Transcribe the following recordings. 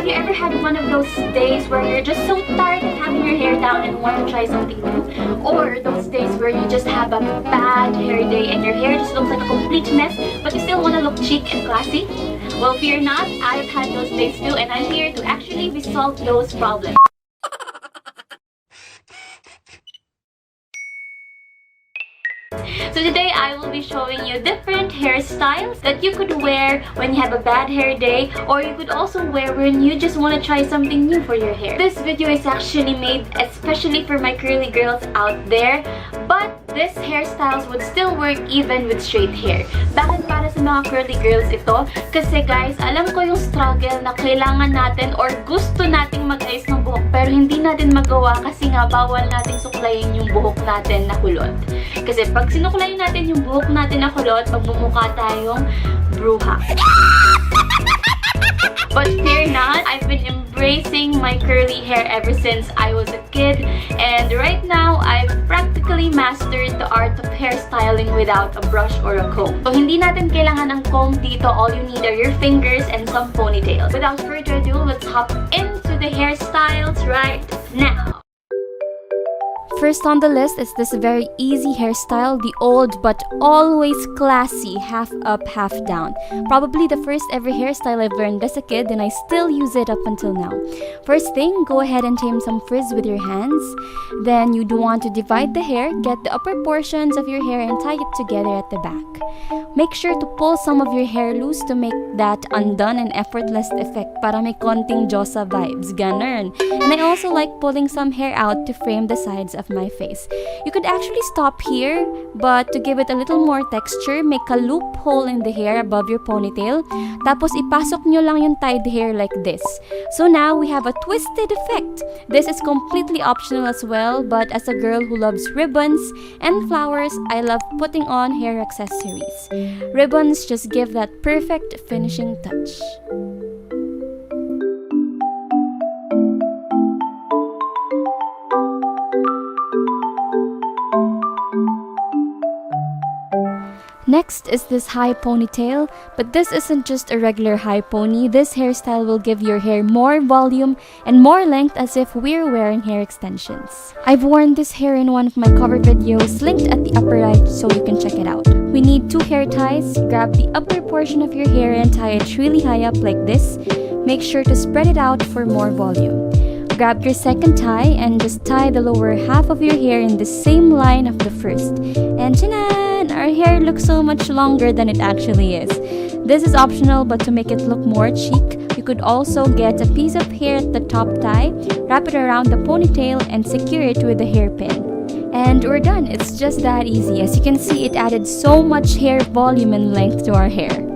Have you ever had one of those days where you're just so tired of having your hair down and want to try something new? Or those days where you just have a bad hair day and your hair just looks like a complete mess, but you still want to look chic and classy? Well, fear not, I've had those days too, and I'm here to actually resolve those problems. So today I will be showing you different hairstyles that you could wear when you have a bad hair day, or you could also wear when you just want to try something new for your hair. This video is actually made especially for my curly girls out there, but this hairstyles would still work even with straight hair. Bakit para sa mga curly girls ito? Kasi guys, alam ko yung struggle na kailangan natin or gusto nating mag-ayos ng buhok pero hindi natin magawa kasi nga bawal nating suklayin yung buhok natin na kulot. Kasi pag sinuklayin natin yung buhok natin na kulot, magmumukha tayong bruha. But fear not, I've been embracing my curly hair ever since I was a kid, and right now, I've practically mastered the art of hairstyling without a brush or a comb. So hindi natin kailangan ng comb dito, all you need are your fingers and some ponytails. Without further ado, let's hop into the hairstyles right now. First on the list is this very easy hairstyle, the old but always classy half up, half down. Probably the first ever hairstyle I've learned as a kid, and I still use it up until now. First thing, go ahead and tame some frizz with your hands. Then you do want to divide the hair, get the upper portions of your hair and tie it together at the back. Make sure to pull some of your hair loose to make that undone and effortless effect para may konting Josa vibes, ganun. And I also like pulling some hair out to frame the sides of my face. You could actually stop here, but to give it a little more texture, make a loophole in the hair above your ponytail. Tapos ipasok nyo lang yung tied hair like this. So now we have a twisted effect. This is completely optional as well, but as a girl who loves ribbons and flowers, I love putting on hair accessories. Ribbons just give that perfect finishing touch. Next is this high ponytail, but this isn't just a regular high pony. This hairstyle will give your hair more volume and more length as if we're wearing hair extensions. I've worn this hair in one of my cover videos linked at the upper right so you can check it out. We need 2 hair ties. Grab the upper portion of your hair and tie it really high up like this. Make sure to spread it out for more volume. Grab your second tie and just tie the lower half of your hair in the same line of the first. And tanan! Our hair looks so much longer than it actually is. This is optional, but to make it look more chic, you could also get a piece of hair at the top tie, wrap it around the ponytail, and secure it with a hairpin. And we're done. It's just that easy. As you can see, it added so much hair volume and length to our hair.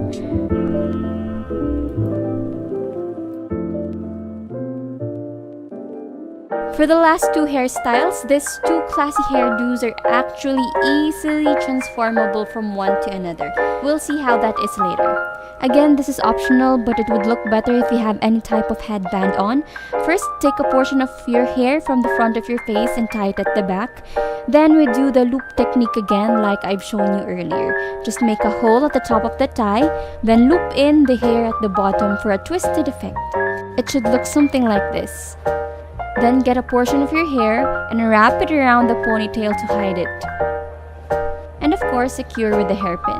For the last 2 hairstyles, these 2 classy hairdos are actually easily transformable from one to another. We'll see how that is later. Again, this is optional, but it would look better if you have any type of headband on. First, take a portion of your hair from the front of your face and tie it at the back. Then we do the loop technique again like I've shown you earlier. Just make a hole at the top of the tie, then loop in the hair at the bottom for a twisted effect. It should look something like this. Then get a portion of your hair and wrap it around the ponytail to hide it. And of course, secure with the hairpin.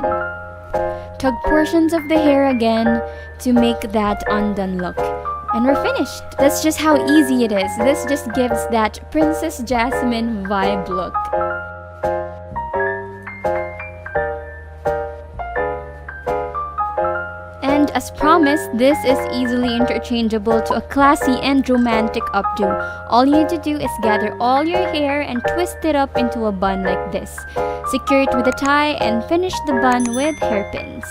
Tug portions of the hair again to make that undone look. And we're finished. That's just how easy it is. This just gives that Princess Jasmine vibe look. And as promised, this is easily interchangeable to a classy and romantic updo. All you need to do is gather all your hair and twist it up into a bun like this. Secure it with a tie and finish the bun with hairpins.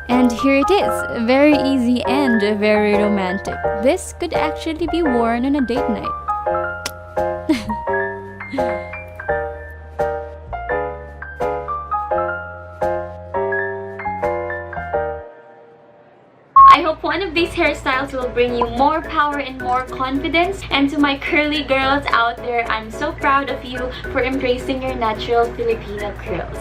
And here it is, very easy and very romantic. This could actually be worn on a date night. I hope one of these hairstyles will bring you more power and more confidence. And to my curly girls out there, I'm so proud of you for embracing your natural Filipino curls.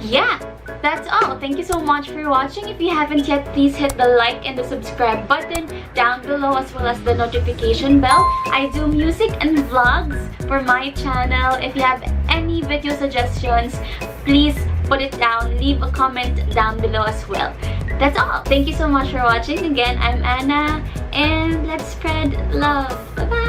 Yeah! That's all. Thank you so much for watching. If you haven't yet, please hit the like and the subscribe button down below, as well as the notification bell. I do music and vlogs for my channel. If you have any video suggestions, please put it down. Leave a comment down below as well. That's all. Thank you so much for watching. Again, I'm Anna, and let's spread love. Bye-bye!